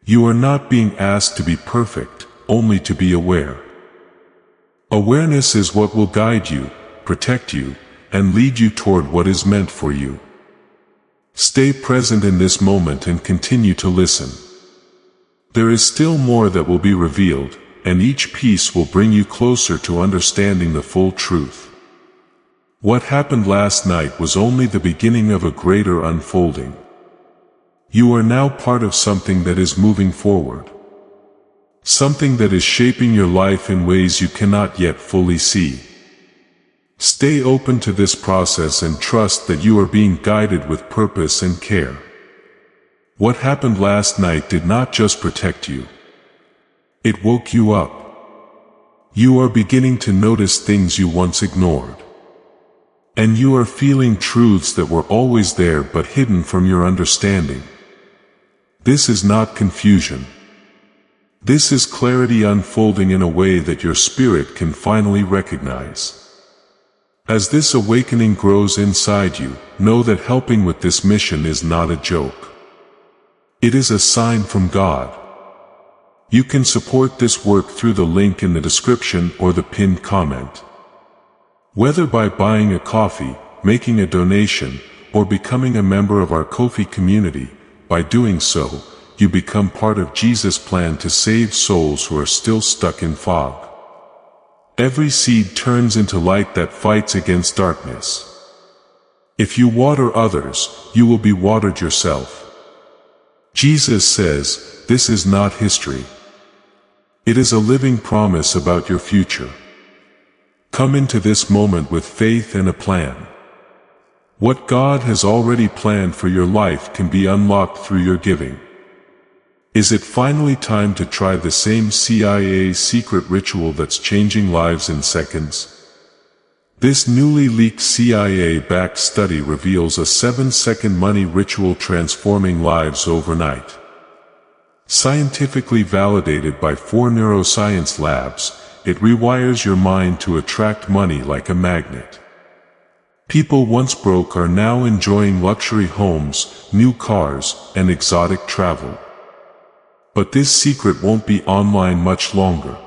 You are not being asked to be perfect, only to be aware. Awareness is what will guide you, protect you, and lead you toward what is meant for you. Stay present in this moment and continue to listen. There is still more that will be revealed, and each piece will bring you closer to understanding the full truth. What happened last night was only the beginning of a greater unfolding. You are now part of something that is moving forward. Something that is shaping your life in ways you cannot yet fully see. Stay open to this process and trust that you are being guided with purpose and care. What happened last night did not just protect you. It woke you up. You are beginning to notice things you once ignored. And you are feeling truths that were always there but hidden from your understanding. This is not confusion. This is clarity unfolding in a way that your spirit can finally recognize. As this awakening grows inside you, know that helping with this mission is not a joke. It is a sign from God. You can support this work through the link in the description or the pinned comment. Whether by buying a coffee, making a donation, or becoming a member of our Ko-fi community, by doing so, you become part of Jesus' plan to save souls who are still stuck in fog. Every seed turns into light that fights against darkness. If you water others, you will be watered yourself. Jesus says, this is not history. It is a living promise about your future. Come into this moment with faith and a plan. What God has already planned for your life can be unlocked through your giving. Is it finally time to try the same CIA secret ritual that's changing lives in seconds? This newly leaked CIA-backed study reveals a 7-second money ritual transforming lives overnight. Scientifically validated by 4 neuroscience labs, it rewires your mind to attract money like a magnet. People once broke are now enjoying luxury homes, new cars, and exotic travel. But this secret won't be online much longer.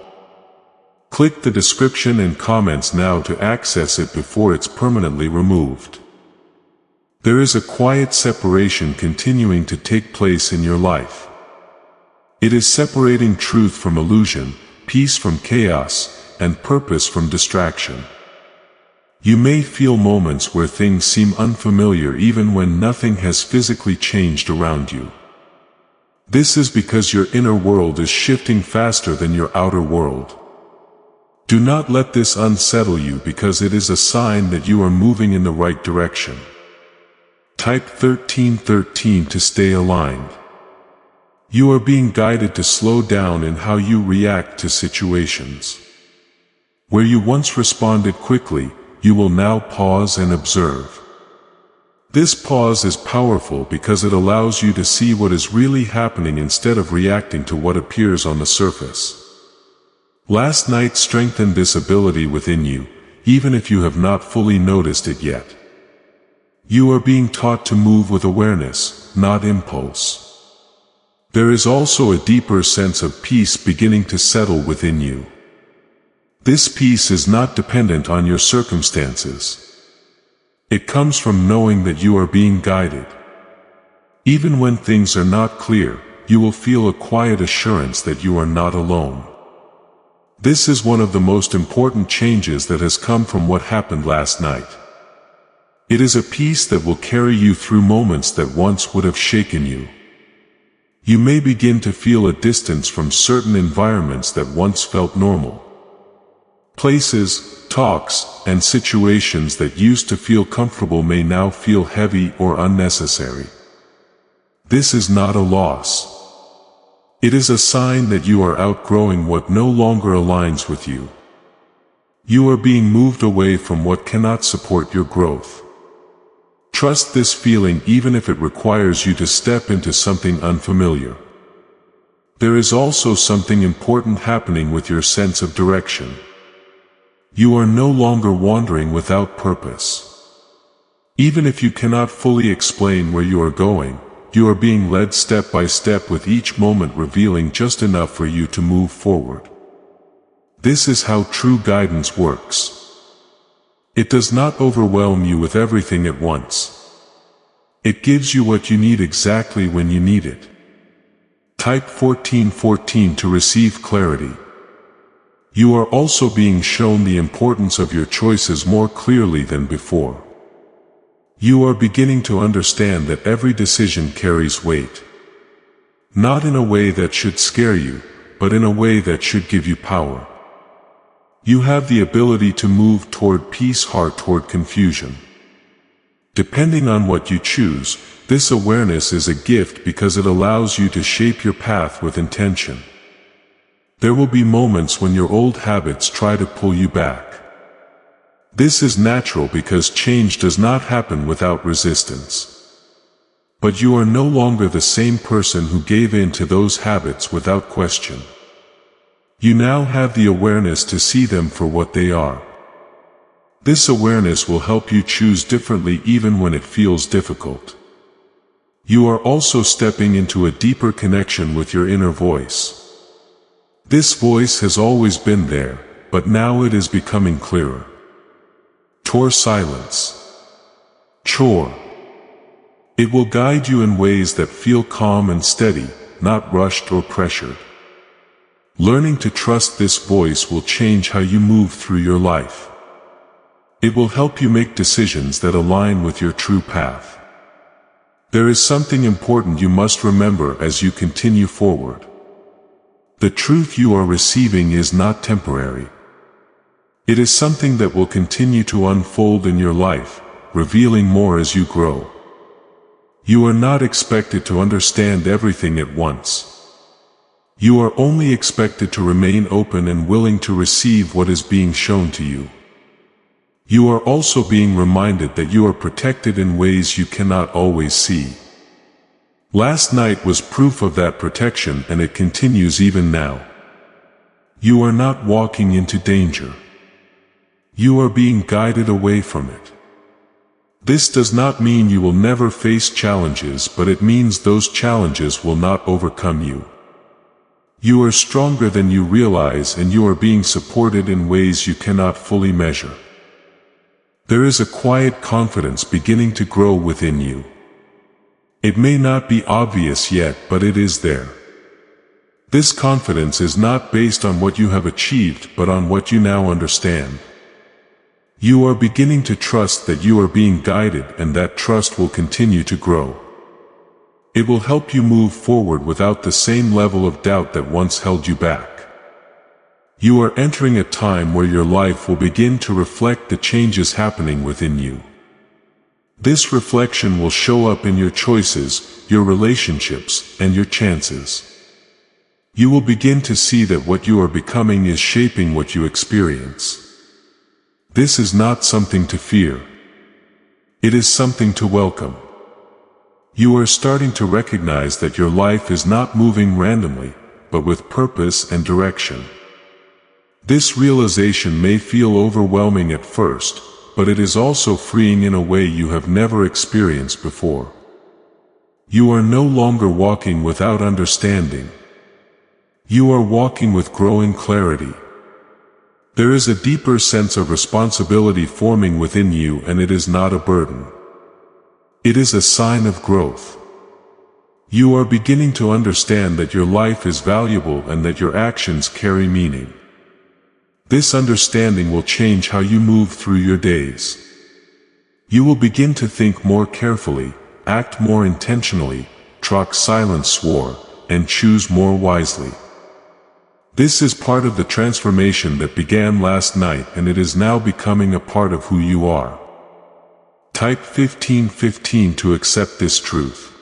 Click the description and comments now to access it before it's permanently removed. There is a quiet separation continuing to take place in your life. It is separating truth from illusion, peace from chaos, and purpose from distraction. You may feel moments where things seem unfamiliar even when nothing has physically changed around you. This is because your inner world is shifting faster than your outer world. Do not let this unsettle you because it is a sign that you are moving in the right direction. Type 1313 to stay aligned. You are being guided to slow down in how you react to situations. Where you once responded quickly, you will now pause and observe. This pause is powerful because it allows you to see what is really happening instead of reacting to what appears on the surface. Last night strengthened this ability within you, even if you have not fully noticed it yet. You are being taught to move with awareness, not impulse. There is also a deeper sense of peace beginning to settle within you. This peace is not dependent on your circumstances. It comes from knowing that you are being guided. Even when things are not clear, you will feel a quiet assurance that you are not alone. This is one of the most important changes that has come from what happened last night. It is a peace that will carry you through moments that once would have shaken you. You may begin to feel a distance from certain environments that once felt normal. Places, talks, and situations that used to feel comfortable may now feel heavy or unnecessary. This is not a loss. It is a sign that you are outgrowing what no longer aligns with you. You are being moved away from what cannot support your growth. Trust this feeling even if it requires you to step into something unfamiliar. There is also something important happening with your sense of direction. You are no longer wandering without purpose. Even if you cannot fully explain where you are going, you are being led step by step with each moment revealing just enough for you to move forward. This is how true guidance works. It does not overwhelm you with everything at once. It gives you what you need exactly when you need it. Type 1414 to receive clarity. You are also being shown the importance of your choices more clearly than before. You are beginning to understand that every decision carries weight. Not in a way that should scare you, but in a way that should give you power. You have the ability to move toward peace or toward confusion. Depending on what you choose, this awareness is a gift because it allows you to shape your path with intention. There will be moments when your old habits try to pull you back. This is natural because change does not happen without resistance. But you are no longer the same person who gave in to those habits without question. You now have the awareness to see them for what they are. This awareness will help you choose differently even when it feels difficult. You are also stepping into a deeper connection with your inner voice. This voice has always been there, but now it is becoming clearer. Chore silence. Chore. It will guide you in ways that feel calm and steady, not rushed or pressured. Learning to trust this voice will change how you move through your life. It will help you make decisions that align with your true path. There is something important you must remember as you continue forward. The truth you are receiving is not temporary. It is something that will continue to unfold in your life, revealing more as you grow. You are not expected to understand everything at once. You are only expected to remain open and willing to receive what is being shown to you. You are also being reminded that you are protected in ways you cannot always see. Last night was proof of that protection, and it continues even now. You are not walking into danger. You are being guided away from it. This does not mean you will never face challenges, but it means those challenges will not overcome you. You are stronger than you realize, and you are being supported in ways you cannot fully measure. There is a quiet confidence beginning to grow within you. It may not be obvious yet, but it is there. This confidence is not based on what you have achieved, but on what you now understand. You are beginning to trust that you are being guided, and that trust will continue to grow. It will help you move forward without the same level of doubt that once held you back. You are entering a time where your life will begin to reflect the changes happening within you. This reflection will show up in your choices, your relationships, and your chances. You will begin to see that what you are becoming is shaping what you experience. This is not something to fear. It is something to welcome. You are starting to recognize that your life is not moving randomly, but with purpose and direction. This realization may feel overwhelming at first, but it is also freeing in a way you have never experienced before. You are no longer walking without understanding. You are walking with growing clarity. There is a deeper sense of responsibility forming within you, and it is not a burden. It is a sign of growth. You are beginning to understand that your life is valuable and that your actions carry meaning. This understanding will change how you move through your days. You will begin to think more carefully, act more intentionally, trot silent swore, and choose more wisely. This is part of the transformation that began last night, and it is now becoming a part of who you are. Type 1515 to accept this truth.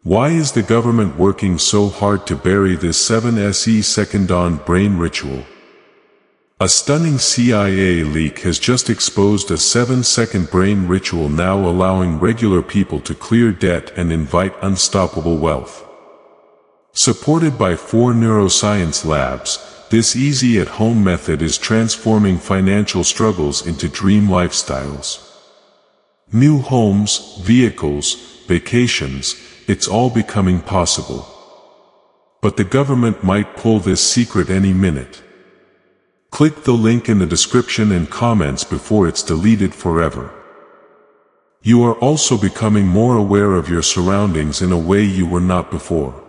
Why is the government working so hard to bury this 7-second brain ritual? A stunning CIA leak has just exposed a 7-second brain ritual now allowing regular people to clear debt and invite unstoppable wealth. Supported by 4 neuroscience labs, this easy at-home method is transforming financial struggles into dream lifestyles. New homes, vehicles, vacations, it's all becoming possible. But the government might pull this secret any minute. Click the link in the description and comments before it's deleted forever. You are also becoming more aware of your surroundings in a way you were not before.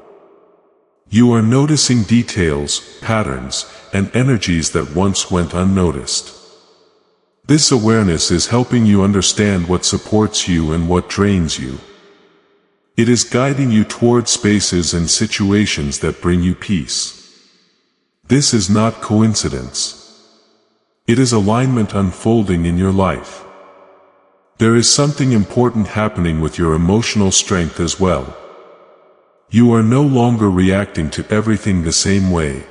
You are noticing details, patterns, and energies that once went unnoticed. This awareness is helping you understand what supports you and what drains you. It is guiding you toward spaces and situations that bring you peace. This is not coincidence. It is alignment unfolding in your life. There is something important happening with your emotional strength as well. You are no longer reacting to everything the same way.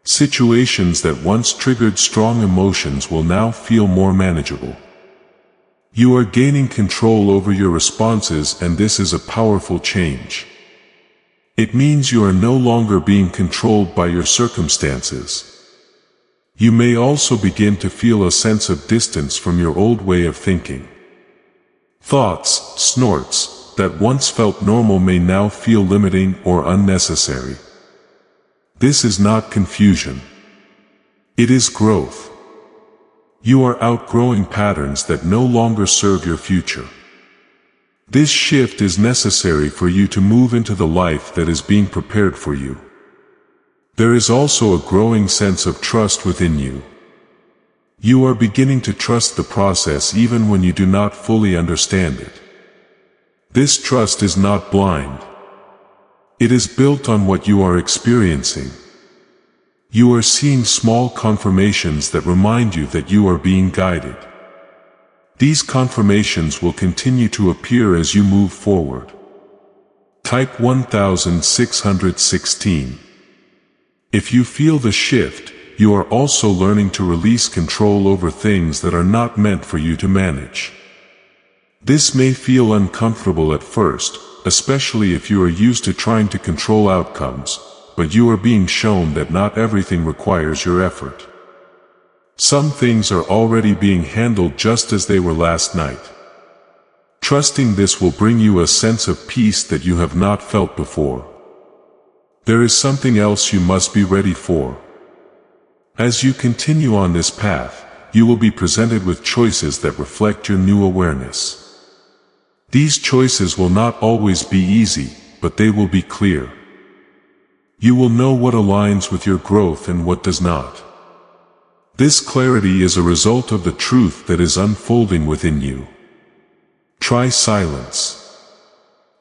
Situations that once triggered strong emotions will now feel more manageable. You are gaining control over your responses, and this is a powerful change. It means you are no longer being controlled by your circumstances. You may also begin to feel a sense of distance from your old way of thinking. Thoughts, snorts, that once felt normal may now feel limiting or unnecessary. This is not confusion. It is growth. You are outgrowing patterns that no longer serve your future. This shift is necessary for you to move into the life that is being prepared for you. There is also a growing sense of trust within you. You are beginning to trust the process even when you do not fully understand it. This trust is not blind. It is built on what you are experiencing. You are seeing small confirmations that remind you that you are being guided. These confirmations will continue to appear as you move forward. Type 1616. If you feel the shift, you are also learning to release control over things that are not meant for you to manage. This may feel uncomfortable at first, especially if you are used to trying to control outcomes, but you are being shown that not everything requires your effort. Some things are already being handled just as they were last night. Trusting this will bring you a sense of peace that you have not felt before. There is something else you must be ready for. As you continue on this path, you will be presented with choices that reflect your new awareness. These choices will not always be easy, but they will be clear. You will know what aligns with your growth and what does not. This clarity is a result of the truth that is unfolding within you. Try silence.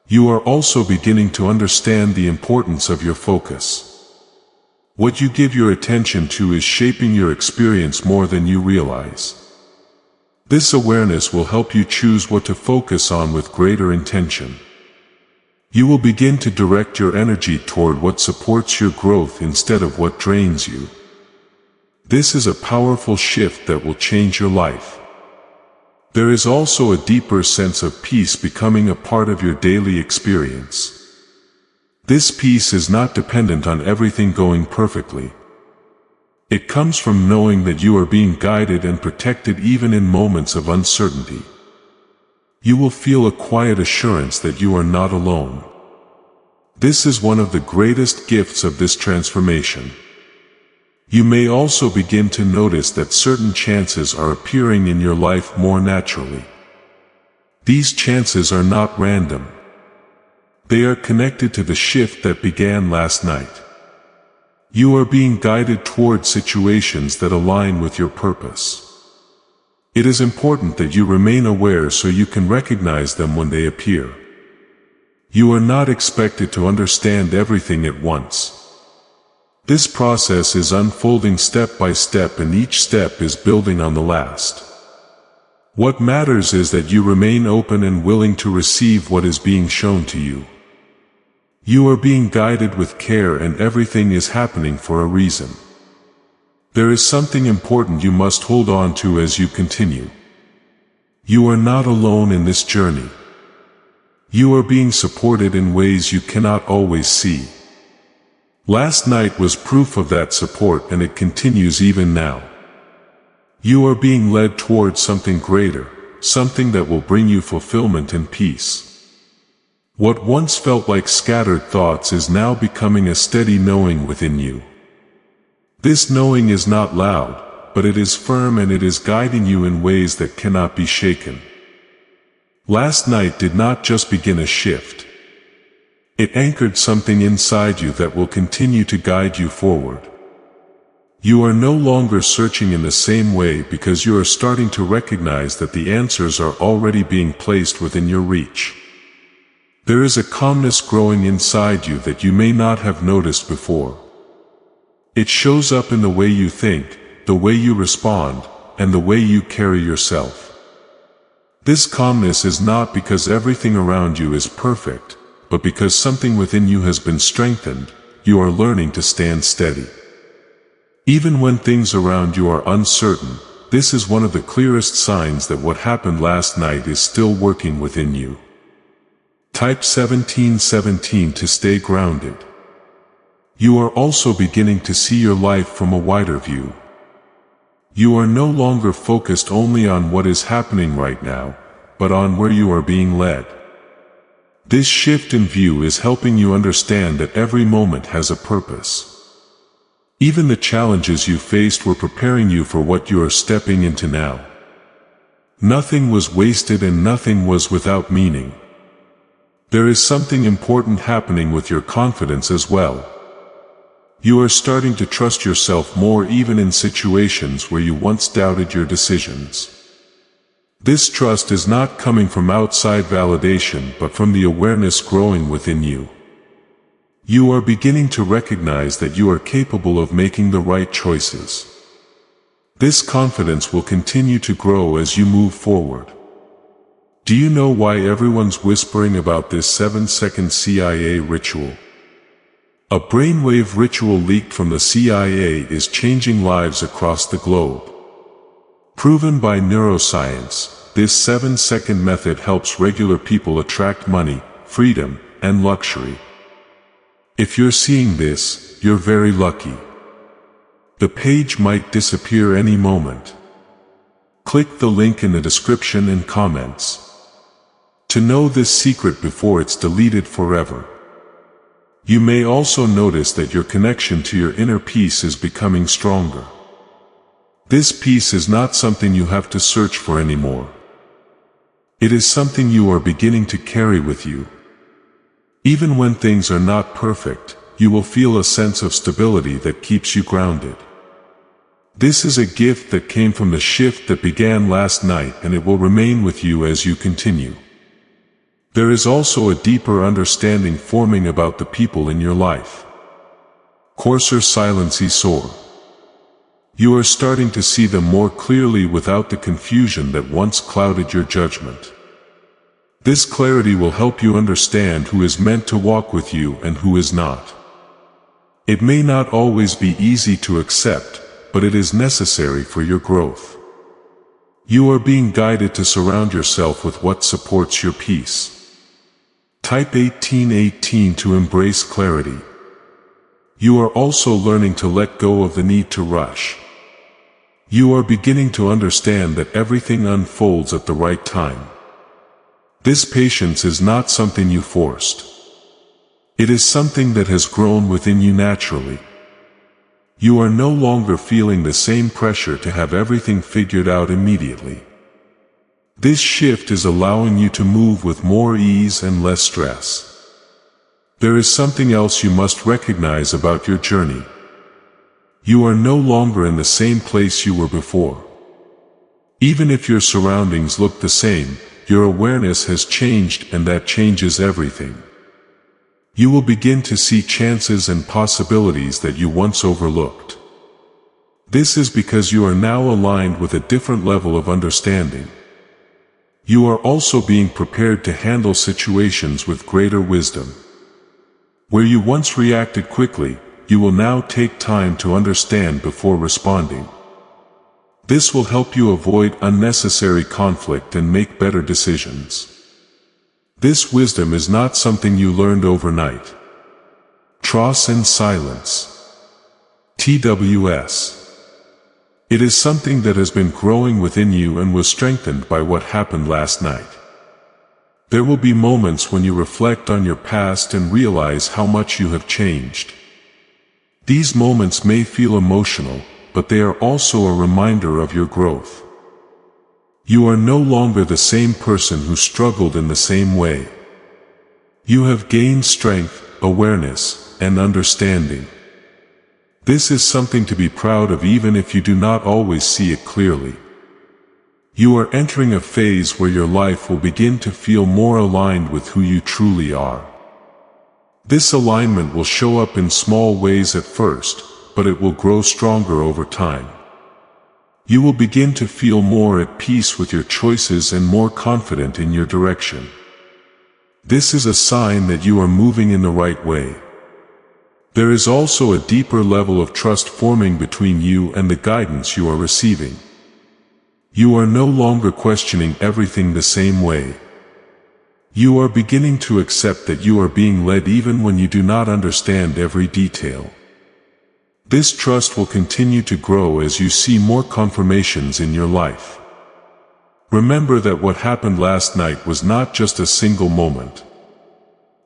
You are also beginning to understand the importance of your focus. What you give your attention to is shaping your experience more than you realize. This awareness will help you choose what to focus on with greater intention. You will begin to direct your energy toward what supports your growth instead of what drains you. This is a powerful shift that will change your life. There is also a deeper sense of peace becoming a part of your daily experience. This peace is not dependent on everything going perfectly. It comes from knowing that you are being guided and protected even in moments of uncertainty. You will feel a quiet assurance that you are not alone. This is one of the greatest gifts of this transformation. You may also begin to notice that certain chances are appearing in your life more naturally. These chances are not random. They are connected to the shift that began last night. You are being guided toward situations that align with your purpose. It is important that you remain aware so you can recognize them when they appear. You are not expected to understand everything at once. This process is unfolding step by step, and each step is building on the last. What matters is that you remain open and willing to receive what is being shown to you. You are being guided with care, and everything is happening for a reason. There is something important you must hold on to as you continue. You are not alone in this journey. You are being supported in ways you cannot always see. Last night was proof of that support, and it continues even now. You are being led towards something greater, something that will bring you fulfillment and peace. What once felt like scattered thoughts is now becoming a steady knowing within you. This knowing is not loud, but it is firm, and it is guiding you in ways that cannot be shaken. Last night did not just begin a shift. It anchored something inside you that will continue to guide you forward. You are no longer searching in the same way because you are starting to recognize that the answers are already being placed within your reach. There is a calmness growing inside you that you may not have noticed before. It shows up in the way you think, the way you respond, and the way you carry yourself. This calmness is not because everything around you is perfect, but because something within you has been strengthened. You are learning to stand steady. Even when things around you are uncertain, this is one of the clearest signs that what happened last night is still working within you. Type 1717 to stay grounded. You are also beginning to see your life from a wider view. You are no longer focused only on what is happening right now, but on where you are being led. This shift in view is helping you understand that every moment has a purpose. Even the challenges you faced were preparing you for what you are stepping into now. Nothing was wasted and nothing was without meaning. There is something important happening with your confidence as well. You are starting to trust yourself more even in situations where you once doubted your decisions. This trust is not coming from outside validation but from the awareness growing within you. You are beginning to recognize that you are capable of making the right choices. This confidence will continue to grow as you move forward. Do you know why everyone's whispering about this 7-second CIA ritual? A brainwave ritual leaked from the CIA is changing lives across the globe. Proven by neuroscience, this 7-second method helps regular people attract money, freedom, and luxury. If you're seeing this, you're very lucky. The page might disappear any moment. Click the link in the description and comments to know this secret before it's deleted forever. You may also notice that your connection to your inner peace is becoming stronger. This peace is not something you have to search for anymore. It is something you are beginning to carry with you. Even when things are not perfect, you will feel a sense of stability that keeps you grounded. This is a gift that came from the shift that began last night, and it will remain with you as you continue. There is also a deeper understanding forming about the people in your life. Coarser silences soar. You are starting to see them more clearly without the confusion that once clouded your judgment. This clarity will help you understand who is meant to walk with you and who is not. It may not always be easy to accept, but it is necessary for your growth. You are being guided to surround yourself with what supports your peace. Type 1818 to embrace clarity. You are also learning to let go of the need to rush. You are beginning to understand that everything unfolds at the right time. This patience is not something you forced. It is something that has grown within you naturally. You are no longer feeling the same pressure to have everything figured out immediately. This shift is allowing you to move with more ease and less stress. There is something else you must recognize about your journey. You are no longer in the same place you were before. Even if your surroundings look the same, your awareness has changed, and that changes everything. You will begin to see chances and possibilities that you once overlooked. This is because you are now aligned with a different level of understanding. You are also being prepared to handle situations with greater wisdom. Where you once reacted quickly, you will now take time to understand before responding. This will help you avoid unnecessary conflict and make better decisions. This wisdom is not something you learned overnight. Trust and silence. TWS. It is something that has been growing within you and was strengthened by what happened last night. There will be moments when you reflect on your past and realize how much you have changed. These moments may feel emotional, but they are also a reminder of your growth. You are no longer the same person who struggled in the same way. You have gained strength, awareness, and understanding. This is something to be proud of, even if you do not always see it clearly. You are entering a phase where your life will begin to feel more aligned with who you truly are. This alignment will show up in small ways at first, but it will grow stronger over time. You will begin to feel more at peace with your choices and more confident in your direction. This is a sign that you are moving in the right way. There is also a deeper level of trust forming between you and the guidance you are receiving. You are no longer questioning everything the same way. You are beginning to accept that you are being led even when you do not understand every detail. This trust will continue to grow as you see more confirmations in your life. Remember that what happened last night was not just a single moment.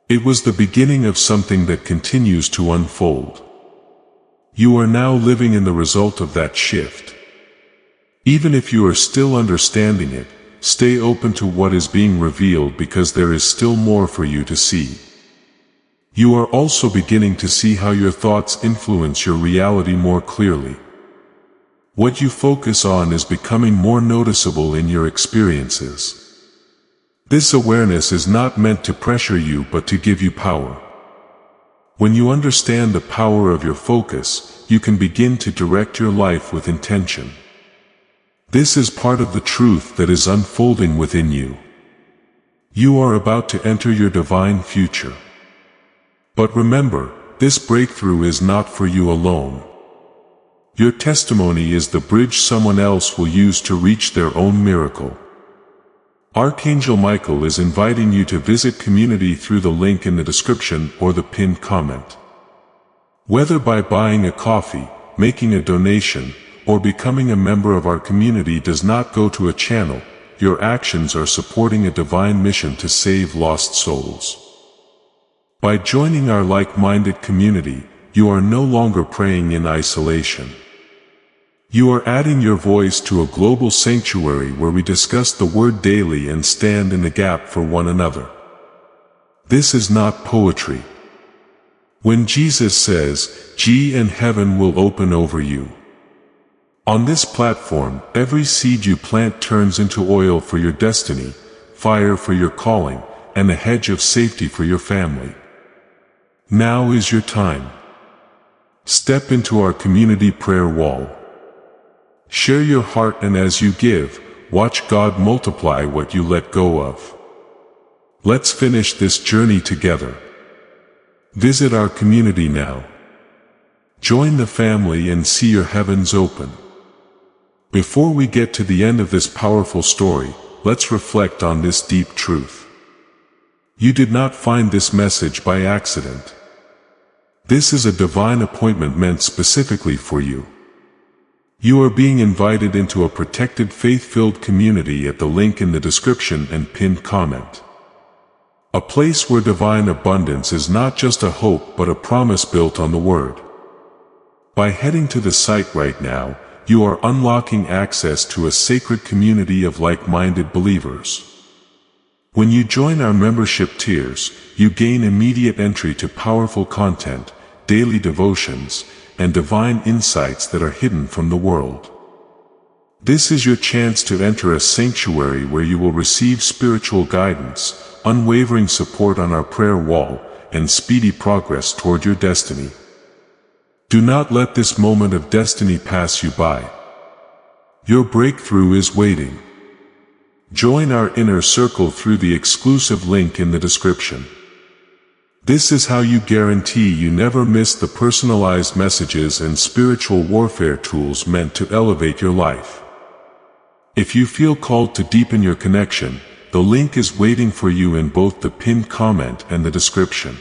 It was the beginning of something that continues to unfold. You are now living in the result of that shift. Even if you are still understanding it, stay open to what is being revealed, because there is still more for you to see. You are also beginning to see how your thoughts influence your reality more clearly. What you focus on is becoming more noticeable in your experiences. This awareness is not meant to pressure you, but to give you power. When you understand the power of your focus, you can begin to direct your life with intention. This is part of the truth that is unfolding within you. You are about to enter your divine future. But remember, this breakthrough is not for you alone. Your testimony is the bridge someone else will use to reach their own miracle. Archangel Michael is inviting you to visit Community through the link in the description or the pinned comment. Whether by buying a coffee, making a donation, or becoming a member of our community does not go to a channel, your actions are supporting a divine mission to save lost souls. By joining our like-minded community, you are no longer praying in isolation. You are adding your voice to a global sanctuary where we discuss the Word daily and stand in the gap for one another. This is not poetry. When Jesus says, "G and heaven will open over you." On this platform, every seed you plant turns into oil for your destiny, fire for your calling, and a hedge of safety for your family. Now is your time. Step into our community prayer wall. Share your heart, and as you give, watch God multiply what you let go of. Let's finish this journey together. Visit our community now. Join the family and see your heavens open. Before we get to the end of this powerful story, let's reflect on this deep truth. You did not find this message by accident. This is a divine appointment meant specifically for you. You are being invited into a protected, faith-filled community at the link in the description and pinned comment. A place where divine abundance is not just a hope but a promise built on the Word. By heading to the site right now, you are unlocking access to a sacred community of like-minded believers. When you join our membership tiers, you gain immediate entry to powerful content, daily devotions, and divine insights that are hidden from the world. This is your chance to enter a sanctuary where you will receive spiritual guidance, unwavering support on our prayer wall, and speedy progress toward your destiny. Do not let this moment of destiny pass you by. Your breakthrough is waiting. Join our inner circle through the exclusive link in the description. This is how you guarantee you never miss the personalized messages and spiritual warfare tools meant to elevate your life. If you feel called to deepen your connection, the link is waiting for you in both the pinned comment and the description.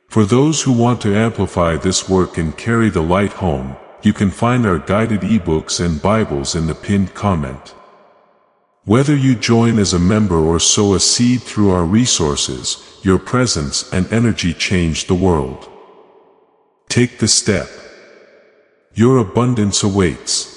For those who want to amplify this work and carry the light home, you can find our guided ebooks and Bibles in the pinned comment. Whether you join as a member or sow a seed through our resources, your presence and energy change the world. Take the step. Your abundance awaits.